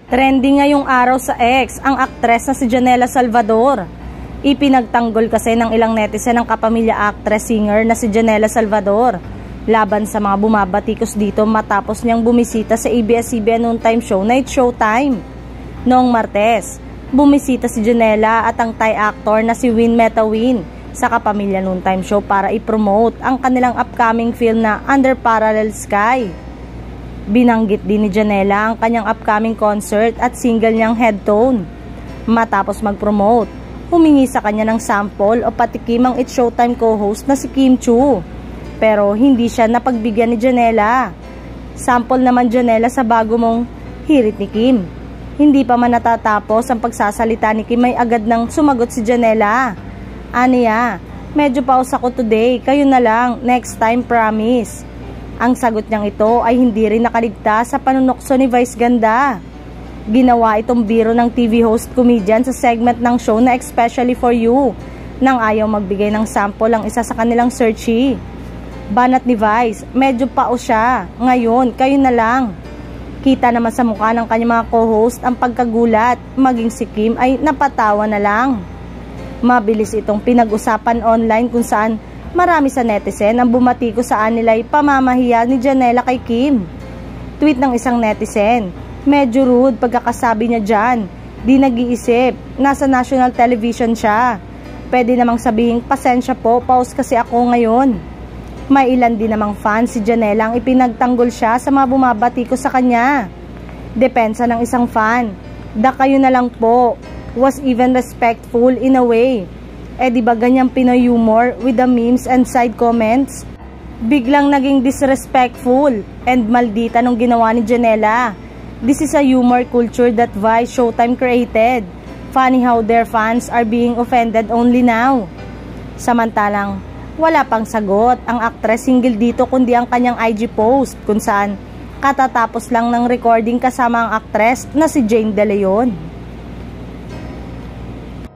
Trending ngayong araw sa X ang aktres na si Janela Salvador. Ipinagtanggol kasi ng ilang netizen ang kapamilya actress-singer na si Janela Salvador laban sa mga bumabatikos dito matapos niyang bumisita sa ABS-CBN noontime show Night Showtime. Noong Martes, bumisita si Janela at ang Thai actor na si Win Metawin sa kapamilya noontime show para i-promote ang kanilang upcoming film na Under Parallel Sky. Binanggit din ni Janela ang kanyang upcoming concert at single niyang Headtone. Matapos mag-promote, humingi sa kanya ng sample o patikim ang It's Showtime co-host na si Kim Chu. Pero hindi siya napagbigyan ni Janela. Sample naman Janela sa bago mong hirit ni Kim. Hindi pa man natatapos ang pagsasalita ni Kim ay agad nang sumagot si Janela. Aniya, medyo pause ako today, kayo na lang, next time promise. Ang sagot niyang ito ay hindi rin nakaligtas sa panunokso ni Vice Ganda. Ginawa itong biro ng TV host comedian sa segment ng show na Especially For You nang ayaw magbigay ng sample ang isa sa kanilang searchy. Banat ni Vice, medyo pao siya. Ngayon, kayo na lang. Kita naman sa mukha ng kanyang mga co-host ang pagkagulat, maging si Kim ay napatawa na lang. Mabilis itong pinag-usapan online kung saan marami sa netizen ang bumatiko sa anilay pamamahiya ni Janela kay Kim. Tweet ng isang netizen, medyo rude pagkakasabi niya dyan. Di nag-iisip, nasa national television siya. Pwede namang sabihin, pasensya po, pause kasi ako ngayon. May ilan din namang fans si Janela ang ipinagtanggol siya sa mga bumabatiko sa kanya. Depensa ng isang fan, da kayo na lang po, was even respectful in a way. Di ba ganyang Pinoy humor with the memes and side comments? Biglang naging disrespectful and maldita nung ginawa ni Janela. This is a humor culture that Vice Showtime created. Funny how their fans are being offended only now. Samantalang, wala pang sagot ang actress single dito kundi ang kanyang IG post kung saan katatapos lang ng recording kasama ang actress na si Jane De Leon.